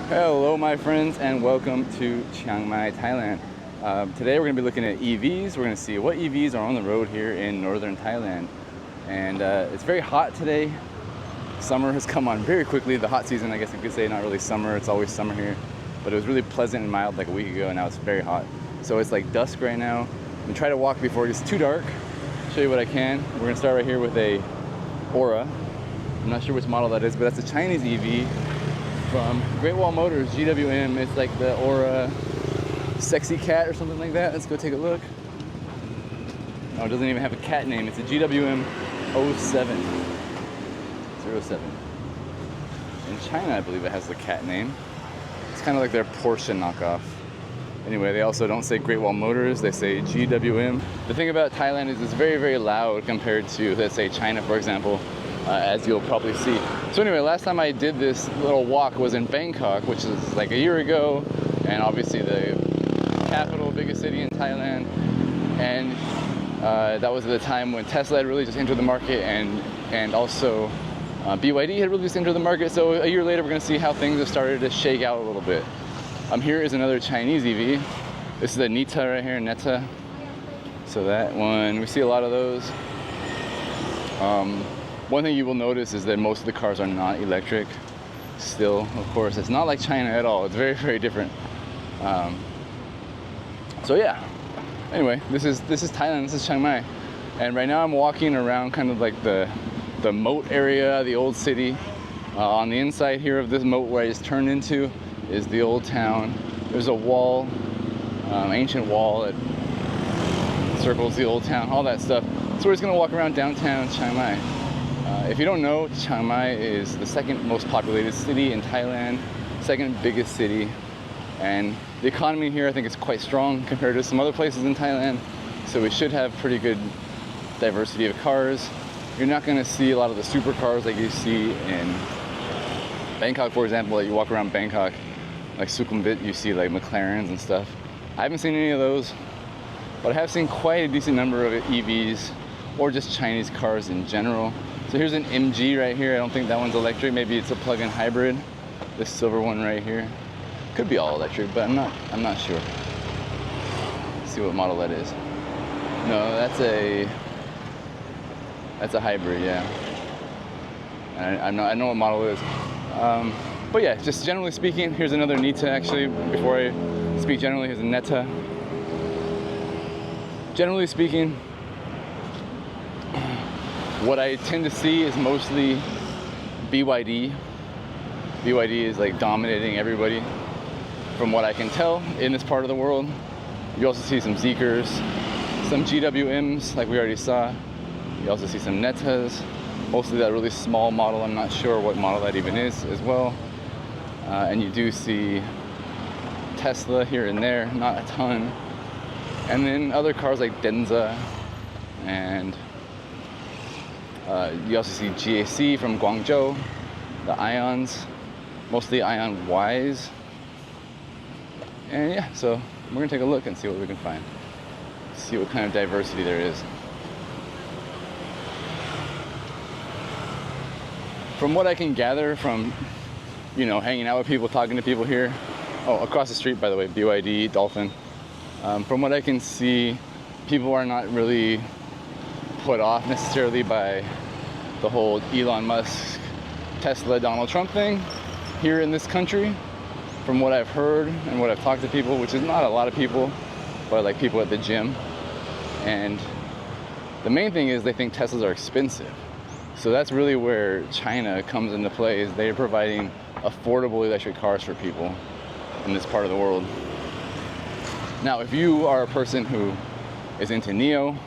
Hello my friends and welcome to Chiang Mai, Thailand. Today we're going to be looking at EVs. We're going to see what EVs are on the road here in northern Thailand. And it's very hot today. Summer has come on very quickly. The hot season, I guess you could say, not really summer. It's always summer here. But it was really pleasant and mild like a week ago, and now it's very hot. So it's like dusk right now. I'm going to try to walk before it gets too dark. Show you what I can. We're going to start right here with a Aura. I'm not sure which model that is, but that's a Chinese EV. From Great Wall Motors, GWM. It's like the Aura Sexy Cat or something like that. Let's go take a look. Oh, it doesn't even have a cat name. It's a GWM 07. In China, I believe it has the cat name. It's kind of like their Porsche knockoff. Anyway, they also don't say Great Wall Motors, they say GWM. The thing about Thailand is it's very, very loud compared to, let's say, China, for example. As you'll probably see. So anyway, last time I did this little walk was in Bangkok, which is like a year ago, and obviously the capital, biggest city in Thailand. And that was at the time when Tesla had really just entered the market, and also BYD had really just entered the market. So a year later, we're going to see how things have started to shake out a little bit. Here is another Chinese EV. This is a Nita right here, Neta. So that one, we see a lot of those. One thing you will notice is that most of the cars are not electric. Still, of course, it's not like China at all. It's very, very different. So yeah. Anyway, this is Thailand. This is Chiang Mai, and right now I'm walking around kind of like the moat area, the old city. On the inside here of this moat, where I just turned into, is the old town. There's a wall, ancient wall that circles the old town. All that stuff. So we're just gonna walk around downtown Chiang Mai. If you don't know, Chiang Mai is the second most populated city in Thailand, second biggest city, and the economy here I think is quite strong compared to some other places in Thailand, so we should have pretty good diversity of cars. You're not going to see a lot of the supercars like you see in Bangkok, for example. Like you walk around Bangkok, like Sukhumvit, you see like McLarens and stuff. I haven't seen any of those, but I have seen quite a decent number of EVs or just Chinese cars in general. So here's an MG right here. I don't think that one's electric. Maybe it's a plug-in hybrid. This silver one right here could be all electric, but I'm not sure. Let's see what model that is. No, that's a hybrid, yeah. I know what model it is. But yeah, just generally speaking, here's another Nita actually. Before I speak generally, here's a Neta. Generally speaking, what I tend to see is mostly BYD. BYD is like dominating everybody from what I can tell in this part of the world. You also see some Zeekrs, some GWMs like we already saw. You also see some Netas, mostly that really small model. I'm not sure what model that even is as well. And you do see Tesla here and there, not a ton. And then other cars like Denza, and you also see GAC from Guangzhou, the Ions, mostly Ion Ys. And yeah, so we're gonna take a look and see what we can find. See what kind of diversity there is. From what I can gather from, hanging out with people, talking to people here. Oh, across the street, by the way, BYD, Dolphin. From what I can see, people are not really put off necessarily by the whole Elon Musk, Tesla, Donald Trump thing here in this country. From what I've heard and what I've talked to people, which is not a lot of people, but like people at the gym. And the main thing is they think Teslas are expensive. So that's really where China comes into play, is they're providing affordable electric cars for people in this part of the world. Now, if you are a person who is into NIO,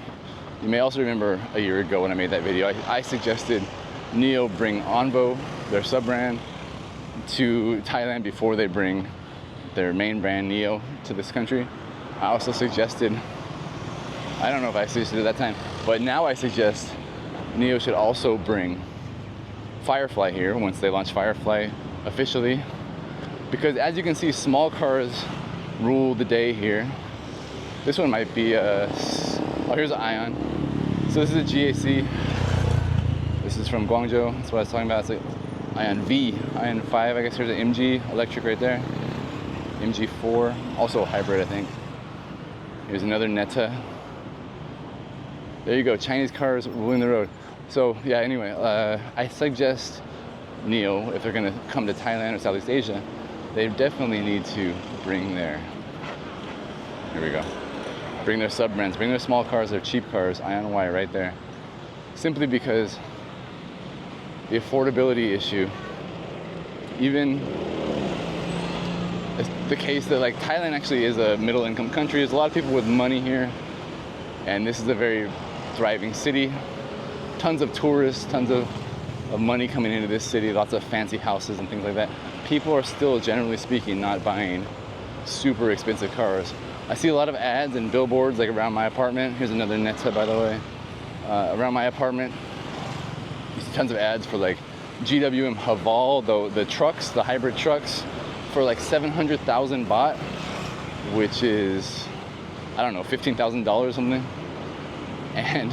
you may also remember a year ago when I made that video, I suggested NIO bring Onvo, their sub-brand, to Thailand before they bring their main brand NIO to this country. I also suggested, I don't know if I suggested at that time, but now I suggest NIO should also bring Firefly here once they launch Firefly officially. Because as you can see, small cars rule the day here. This one might be oh, here's an Ion. So this is a GAC. This is from Guangzhou. That's what I was talking about. It's like Ion V, Ion 5, I guess there's an MG electric right there. MG4, also a hybrid, I think. Here's another Netta. There you go, Chinese cars ruling the road. So yeah, anyway, I suggest NIO, if they're gonna come to Thailand or Southeast Asia, they definitely need to bring their, here we go, bring their sub-brands, bring their small cars, their cheap cars, Ion Y right there. Simply because the affordability issue, even it's the case that like Thailand actually is a middle income country. There's a lot of people with money here, and this is a very thriving city. Tons of tourists, tons of money coming into this city, lots of fancy houses and things like that. People are still, generally speaking, not buying super expensive cars. I see a lot of ads and billboards like around my apartment. Here's another Netta, by the way. Around my apartment, you see tons of ads for like GWM Haval, the trucks, the hybrid trucks, for like 700,000 baht, which is, I don't know, $15,000 or something. And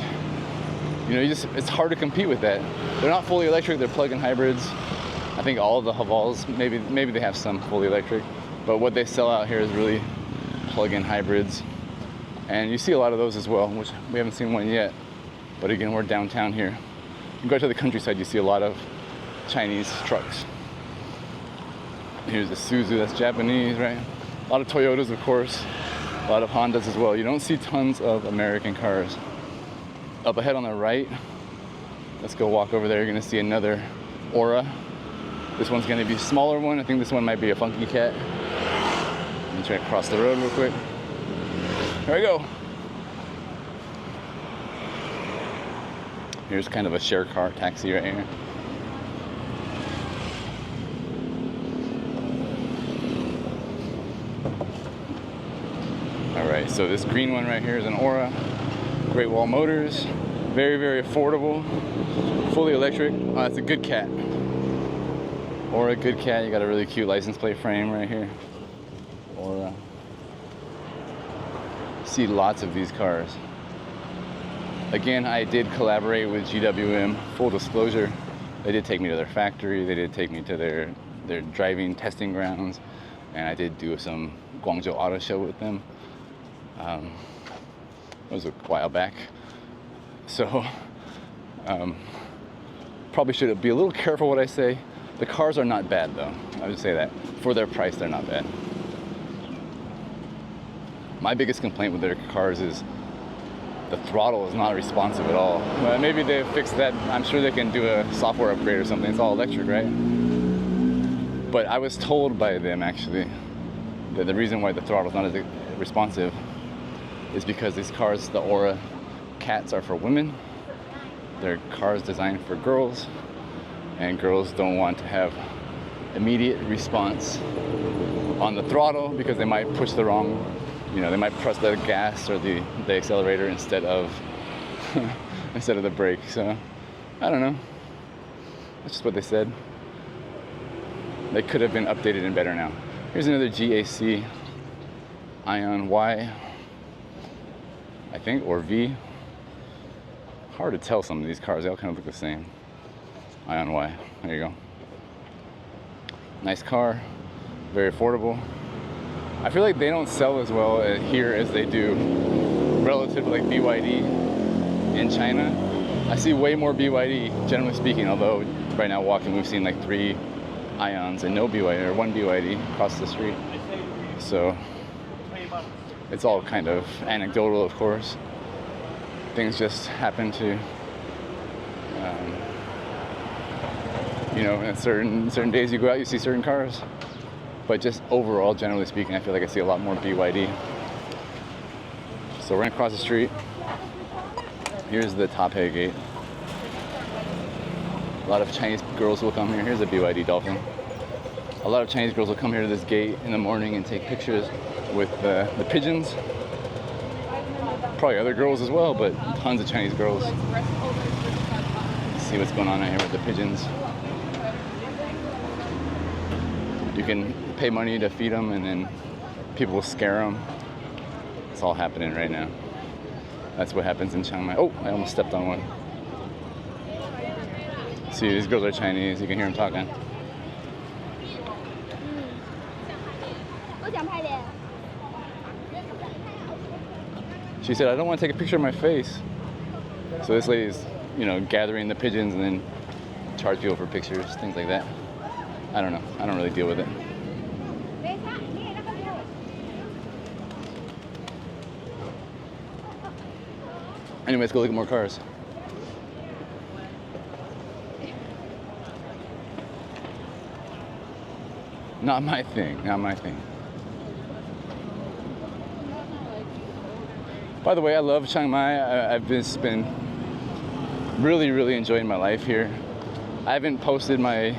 you know, it's hard to compete with that. They're not fully electric, they're plug-in hybrids. I think all of the Havals, maybe they have some fully electric, but what they sell out here is really plug-in hybrids. And you see a lot of those as well, which we haven't seen one yet. But again, we're downtown here. You go to the countryside, you see a lot of Chinese trucks. Here's the Isuzu, that's Japanese, right? A lot of Toyotas, of course. A lot of Hondas as well. You don't see tons of American cars. Up ahead on the right, let's go walk over there. You're gonna see another Aura. This one's gonna be a smaller one. I think this one might be a funky cat. Let me try to cross the road real quick. Here we go. Here's kind of a share car taxi right here. All right, so this green one right here is an Aura. Great Wall Motors, very, very affordable, fully electric. Oh, that's a good cat. Aura, good cat. You got a really cute license plate frame right here. Aura. See lots of these cars. Again, I did collaborate with GWM. Full disclosure, they did take me to their factory. They did take me to their driving testing grounds, and I did do some Guangzhou Auto Show with them. It was a while back. So, probably should be a little careful what I say. The cars are not bad though, I would say that. For their price, they're not bad. My biggest complaint with their cars is the throttle is not responsive at all. Well, maybe they fixed that. I'm sure they can do a software upgrade or something. It's all electric, right? But I was told by them actually that the reason why the throttle is not as responsive is because these cars, the Aura cats, are for women. They're cars designed for girls, and girls don't want to have immediate response on the throttle because they might push the wrong, you know, they might press the gas or the accelerator instead of the brake. So I don't know. That's just what they said. They could have been updated and better now. Here's another GAC Ion Y, I think, or V. Hard to tell some of these cars. They all kind of look the same. Ion Y. There you go. Nice car. Very affordable. I feel like they don't sell as well here as they do relative to like BYD in China. I see way more BYD, generally speaking, although right now walking we've seen like 3 Ions and no BYD, or 1 BYD across the street. So it's all kind of anecdotal, of course. Things just happen to, you know, in certain days you go out, you see certain cars. But just overall, generally speaking, I feel like I see a lot more BYD. So we're gonna cross the street. Here's the Taipei gate. A lot of Chinese girls will come here. Here's a BYD Dolphin. A lot of Chinese girls will come here to this gate in the morning and take pictures with the pigeons. Probably other girls as well, but tons of Chinese girls. Let's see what's going on right here with the pigeons. You can pay money to feed them, and then people will scare them. It's all happening right now. That's what happens in Chiang Mai. Oh, I almost stepped on one. See, these girls are Chinese. You can hear them talking. She said, I don't want to take a picture of my face. So this lady's, you know, gathering the pigeons and then charge people for pictures, things like that. I don't know. I don't really deal with it. Anyway, let's go look at more cars. Not my thing, not my thing. By the way, I love Chiang Mai. I've just been really enjoying my life here. I haven't posted my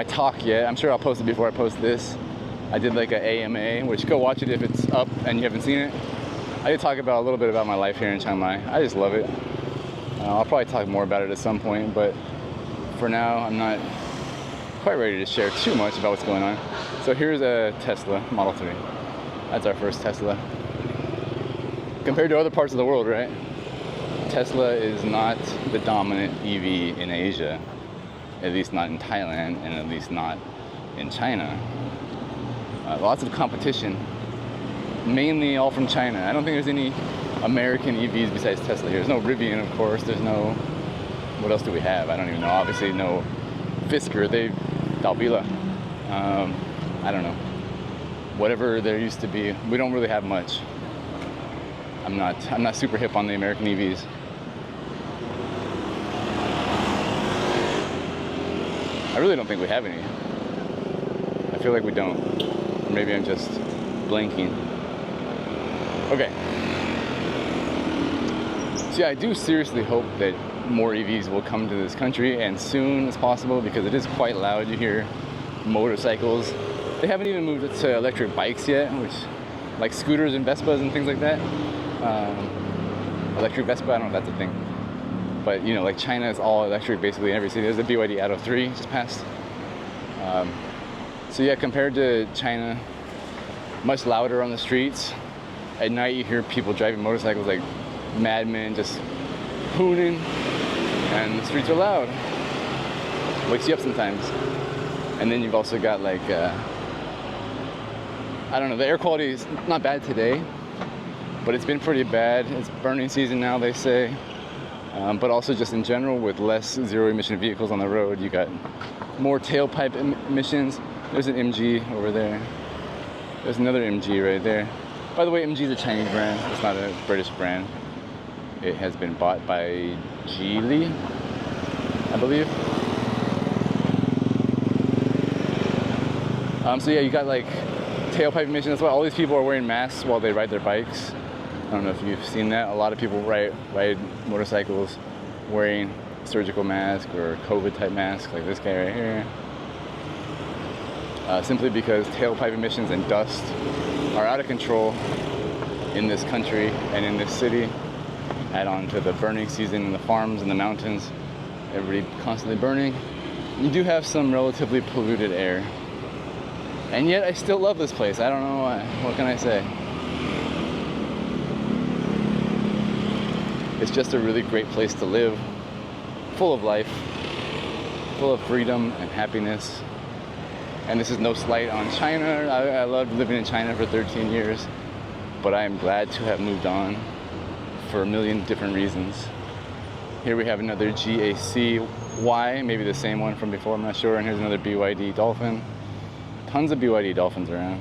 talk yet. I'm sure I'll post it before I post this. I did like an AMA, which go watch it if it's up and you haven't seen it. I did talk about a little bit about my life here in Chiang Mai. I just love it. I'll probably talk more about it at some point, but for now, I'm not quite ready to share too much about what's going on. So here's a Tesla Model 3. That's our first Tesla. Compared to other parts of the world, right? Tesla is not the dominant EV in Asia, at least not in Thailand, and at least not in China. Lots of competition, mainly all from China. I don't think there's any American EVs besides Tesla here. There's no Rivian, of course. There's no, what else do we have? I don't even know. Obviously no Fisker, they Dalbila. I don't know. Whatever there used to be, we don't really have much. I'm not super hip on the American EVs. I really don't think we have any. I feel like we don't. Or maybe I'm just blanking. Okay. So yeah, I do seriously hope that more EVs will come to this country and soon as possible, because it is quite loud. You hear motorcycles. They haven't even moved to electric bikes yet, which like scooters and Vespas and things like that. Electric Vespa, I don't know if that's a thing. But you know, like China is all electric basically in every city. There's the BYD Atto 3 just passed. So yeah, compared to China, much louder on the streets. At night you hear people driving motorcycles like madmen, just hooning, and the streets are loud. Wakes you up sometimes. And then you've also got like, I don't know, the air quality is not bad today, but it's been pretty bad. It's burning season now, they say. But also just in general, with less zero emission vehicles on the road, you got more tailpipe emissions. There's an MG over there. There's another MG right there. By the way, MG is a Chinese brand. It's not a British brand. It has been bought by Geely, I believe. So yeah, you got like tailpipe emissions. That's why all these people are wearing masks while they ride their bikes. I don't know if you've seen that. A lot of people ride motorcycles wearing surgical mask or COVID type mask, like this guy right here. Simply because tailpipe emissions and dust are out of control in this country and in this city. Add on to the burning season in the farms and the mountains, everybody constantly burning. You do have some relatively polluted air. And yet I still love this place. I don't know why. What can I say? It's just a really great place to live, full of life, full of freedom and happiness. And this is no slight on China. I loved living in China for 13 years, but I am glad to have moved on for a million different reasons. Here we have another GAC-Y, maybe the same one from before, I'm not sure. And here's another BYD Dolphin. Tons of BYD Dolphins around.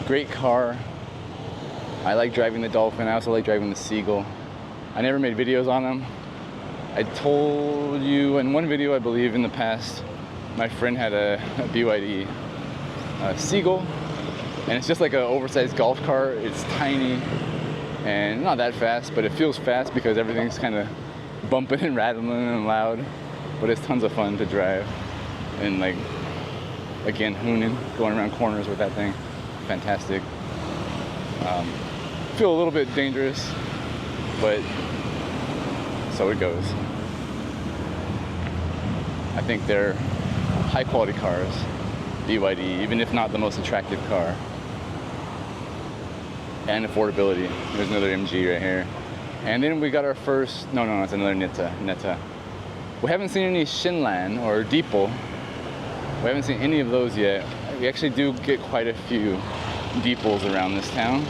Great car. I like driving the Dolphin. I also like driving the Seagull. I never made videos on them. I told you in one video, I believe in the past, my friend had a BYD Seagull, and it's just like an oversized golf cart. It's tiny and not that fast, but it feels fast because everything's kind of bumping and rattling and loud. But it's tons of fun to drive, and like, again, hooning, going around corners with that thing, fantastic. Feel a little bit dangerous, but so it goes. I think they're high quality cars, BYD, even if not the most attractive car. And affordability. There's another MG right here. And then we got our first, no, it's another Neta. We haven't seen any Shinlan or Deepo. We haven't seen any of those yet. We actually do get quite a few Deepos around this town.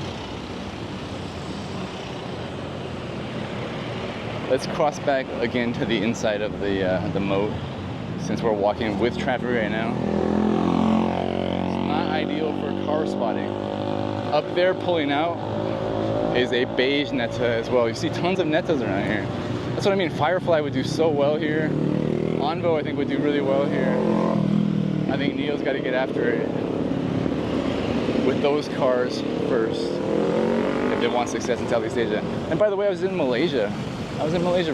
Let's cross back again to the inside of the moat, since we're walking with traffic right now. It's not ideal for car spotting. Up there pulling out is a beige Neta as well. You see tons of Netas around here. That's what I mean. Firefly would do so well here. Envo, I think, would do really well here. I think Neo's got to get after it with those cars first if they want success in Southeast Asia. And by the way, I was in Malaysia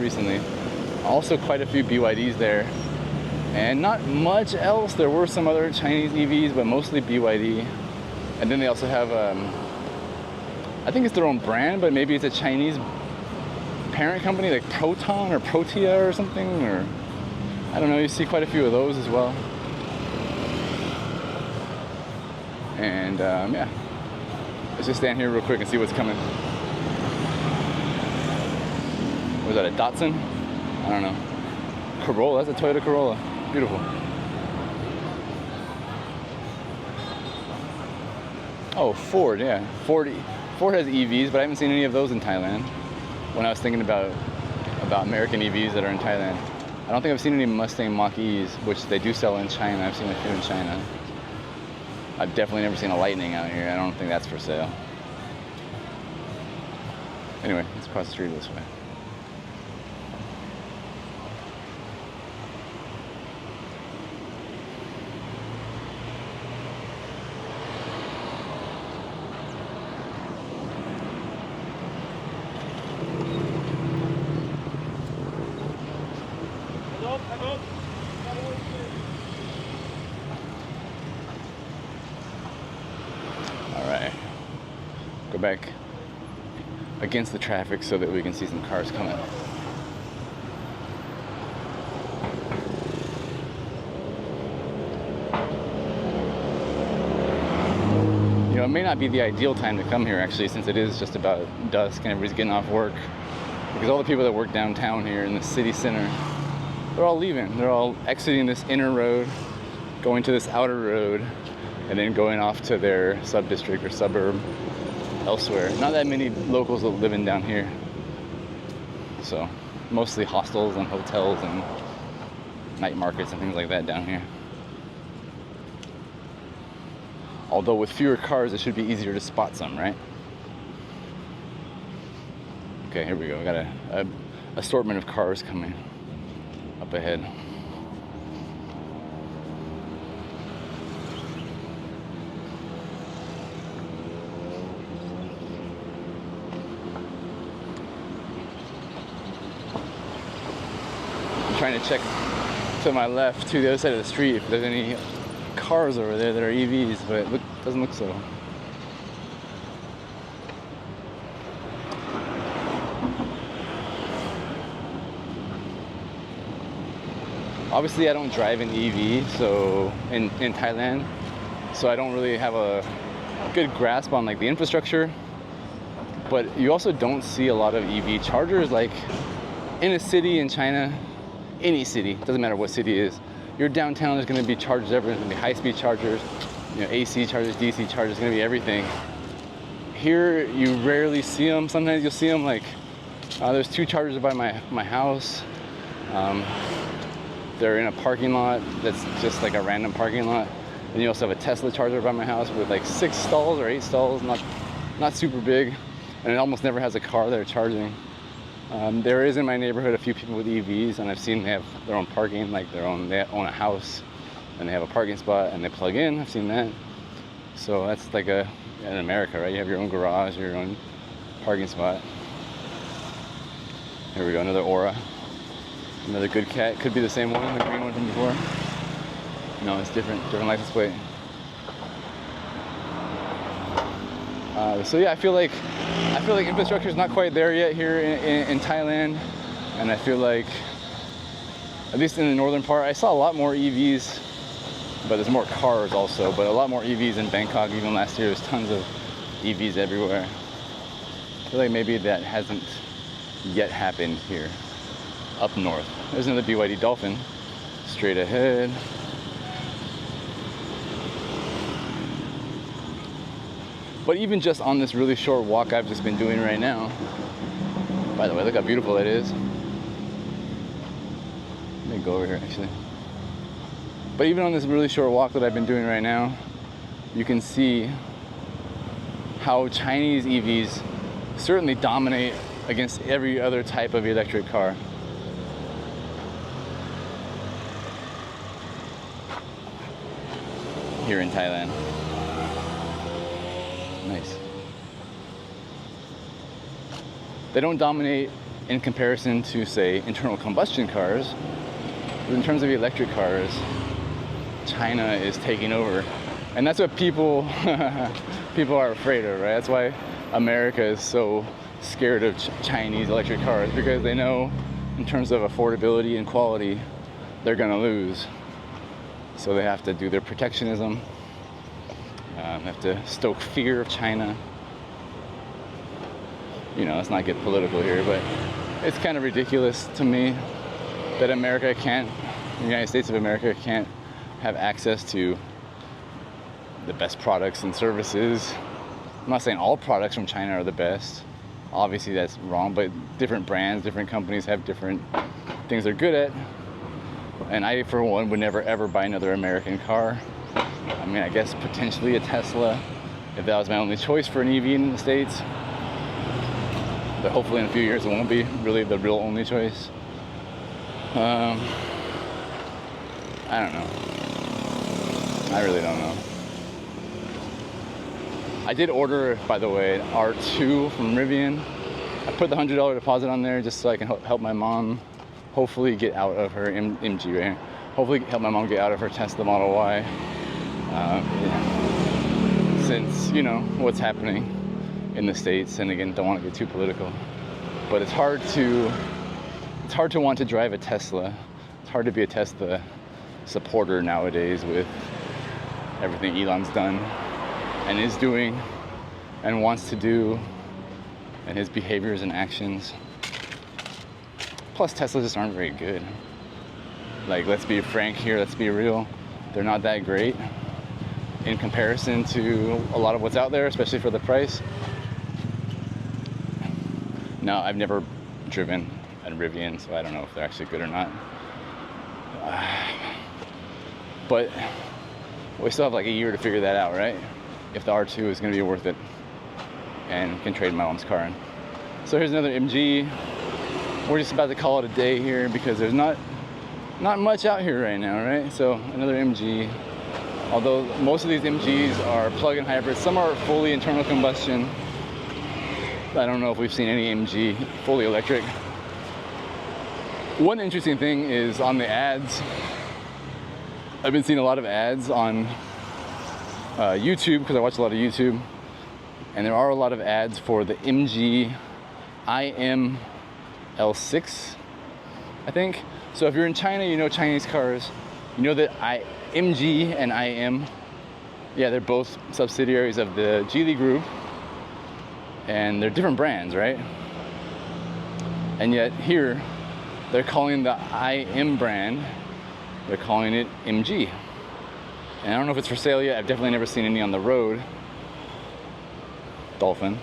recently. Also quite a few BYDs there. And not much else. There were some other Chinese EVs, but mostly BYD. And then they also have, I think it's their own brand, but maybe it's a Chinese parent company, like Proton or Protea or something, or I don't know. You see quite a few of those as well. And yeah, let's just stand here real quick and see what's coming. Was that a Datsun? I don't know. Corolla, that's a Toyota Corolla. Beautiful. Oh, Ford, yeah. Ford has EVs, but I haven't seen any of those in Thailand. When I was thinking about American EVs that are in Thailand, I don't think I've seen any Mustang Mach-E's, which they do sell in China. I've seen a few in China. I've definitely never seen a Lightning out here. I don't think that's for sale. Anyway, let's cross the street this way. Go back against the traffic so that we can see some cars coming. You know, it may not be the ideal time to come here actually, since it is just about dusk and everybody's getting off work, because all the people that work downtown here in the city center, they're all leaving. They're all exiting this inner road, going to this outer road, and then going off to their sub-district or suburb elsewhere. Not that many locals living down here. So mostly hostels and hotels and night markets and things like that down here. Although with fewer cars, it should be easier to spot some, right? Okay, here we go. We got a assortment of cars coming up ahead. Trying to check to my left to the other side of the street if there's any cars over there that are EVs, but it doesn't look so. Obviously I don't drive an EV so in Thailand, so I don't really have a good grasp on like the infrastructure, but you also don't see a lot of EV chargers like in a city in China. Any city, doesn't matter what city it is. Your downtown is going to be chargers everywhere. There's going to be high-speed chargers, you know, AC chargers, DC chargers. It's going to be everything. Here, you rarely see them. Sometimes you'll see them like there's 2 chargers by my house. They're in a parking lot that's just like a random parking lot. And you also have a Tesla charger by my house with like 6 stalls or 8 stalls, not super big, and it almost never has a car that are charging. There is in my neighborhood a few people with EVs, and I've seen they have their own parking, like they own a house, and they have a parking spot, and they plug in. I've seen that. So that's like in America, right? You have your own garage, your own parking spot. Here we go, another Aura. Another good cat. Could be the same one, the green one from before. No, it's different license plate. So yeah, I feel like infrastructure is not quite there yet here in Thailand, and I feel like, at least in the northern part, I saw a lot more EVs, but there's more cars also, but a lot more EVs in Bangkok. Even last year, there's tons of EVs everywhere. I feel like maybe that hasn't yet happen here up north. There's another BYD Dolphin straight ahead. But even just on this really short walk I've just been doing right now, by the way, look how beautiful it is. Let me go over here actually. But even on this really short walk that I've been doing right now, you can see how Chinese EVs certainly dominate against every other type of electric car. Here in Thailand. Nice. They don't dominate in comparison to, say, internal combustion cars, but in terms of electric cars, China is taking over. And that's what people are afraid of, right? That's why America is so scared of Chinese electric cars, because they know in terms of affordability and quality, they're gonna lose. So they have to do their protectionism. They have to stoke fear of China. You know, let's not get political here, but it's kind of ridiculous to me that America can't, the United States of America can't have access to the best products and services. I'm not saying all products from China are the best. Obviously that's wrong, but different brands, different companies have different things they're good at. And I, for one, would never ever buy another American car. I mean, I guess potentially a Tesla, if that was my only choice for an EV in the States. But hopefully in a few years it won't be really the real only choice. I don't know. I really don't know. I did order, by the way, an R2 from Rivian. I put the $100 deposit on there just so I can help my mom hopefully get out of her MG right here. Hopefully help my mom get out of her Tesla Model Y. Yeah. Since, you know, what's happening in the States, and again, don't want to get too political. But it's hard to want to drive a Tesla. It's hard to be a Tesla supporter nowadays with everything Elon's done and is doing and wants to do, and his behaviors and actions. Plus, Teslas just aren't very good. Like, let's be frank here, let's be real. They're not that great in comparison to a lot of what's out there, especially for the price. Now, I've never driven a Rivian, so I don't know if they're actually good or not. But we still have like a year to figure that out, right? If the R2 is going to be worth it and can trade my mom's car in. So here's another MG. We're just about to call it a day here because there's not much out here right now, right? So another MG. Although most of these MGs are plug-in hybrids, some are fully internal combustion. I don't know if we've seen any MG fully electric. One interesting thing is on the ads. I've been seeing a lot of ads on YouTube, because I watch a lot of YouTube, and there are a lot of ads for the MG IM L6, I think. So if you're in China, you know Chinese cars, you know that MG and IM, yeah, they're both subsidiaries of the Geely Group, and they're different brands, right? And yet here, they're calling the IM brand, they're calling it MG. And I don't know if it's for sale yet. I've definitely never seen any on the road. Dolphin.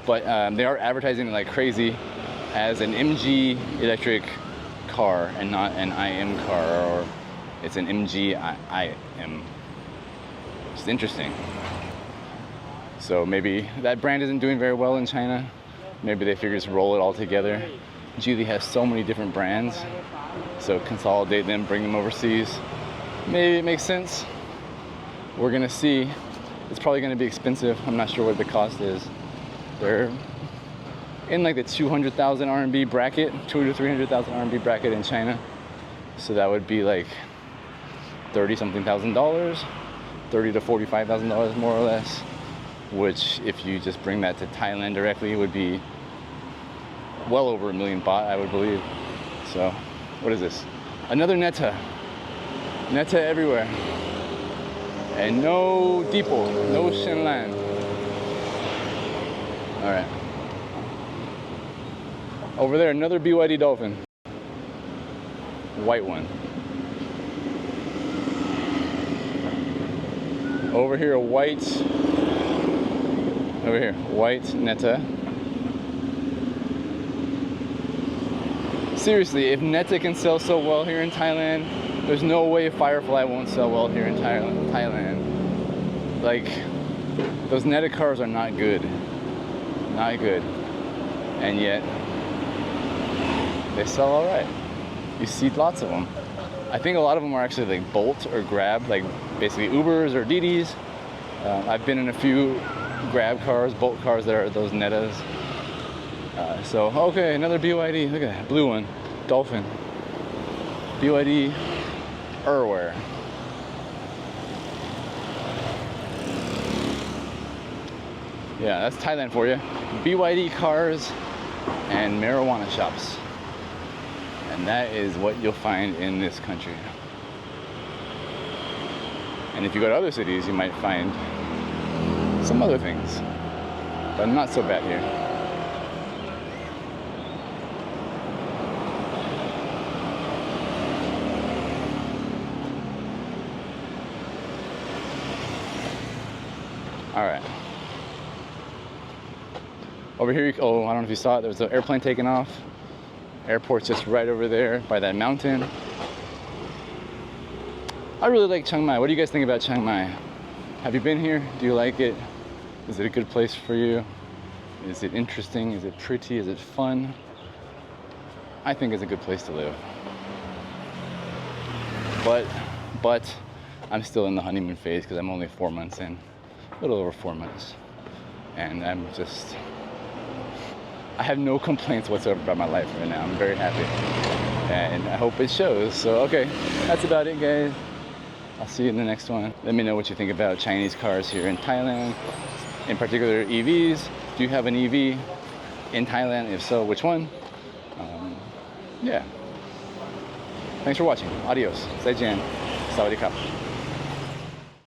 But they are advertising it like crazy as an MG electric car and not an IM car, or it's an MG IM. It's interesting. So maybe that brand isn't doing very well in China. Maybe they figure just roll it all together. Geely has so many different brands, so consolidate them, bring them overseas. Maybe it makes sense. We're gonna see. It's probably gonna be expensive. I'm not sure what the cost is. They're in like the 200,000 RMB bracket, 200 to 300,000 RMB bracket in China. So that would be like $30-something thousand, $30,000 to $45,000 more or less. Which, if you just bring that to Thailand directly, would be well over 1 million baht, I would believe. So, what is this? Another Neta. Neta everywhere. And no Depot, no Shenlan. Alright. Over there, another BYD Dolphin. White one. Over here, white. Over here, white Netta. Seriously, if Netta can sell so well here in Thailand, there's no way Firefly won't sell well here in Thailand. Like, those Netta cars are not good. Not good. And yet, they sell all right. You see lots of them. I think a lot of them are actually like Bolt or Grab, like basically Ubers or Didis. I've been in a few Grab cars, Bolt cars that are those Nettas. So, okay, another BYD. Look at that, blue one, Dolphin. BYD Erware. Yeah, that's Thailand for you. BYD cars and marijuana shops. And that is what you'll find in this country. And if you go to other cities, you might find some other things, but not so bad here. All right. Over here, oh, I don't know if you saw it, there was an airplane taking off. Airport's just right over there by that mountain. I really like Chiang Mai. What do you guys think about Chiang Mai? Have you been here? Do you like it? Is it a good place for you? Is it interesting? Is it pretty? Is it fun? I think it's a good place to live. But I'm still in the honeymoon phase because I'm only 4 months in, a little over 4 months. And I have no complaints whatsoever about my life right now. I'm very happy. And I hope it shows. So, okay, that's about it, guys. I'll see you in the next one. Let me know what you think about Chinese cars here in Thailand, in particular EVs. Do you have an EV in Thailand? If so, which one? Yeah. Thanks for watching. Adios. Zaijian. Sawadee krap.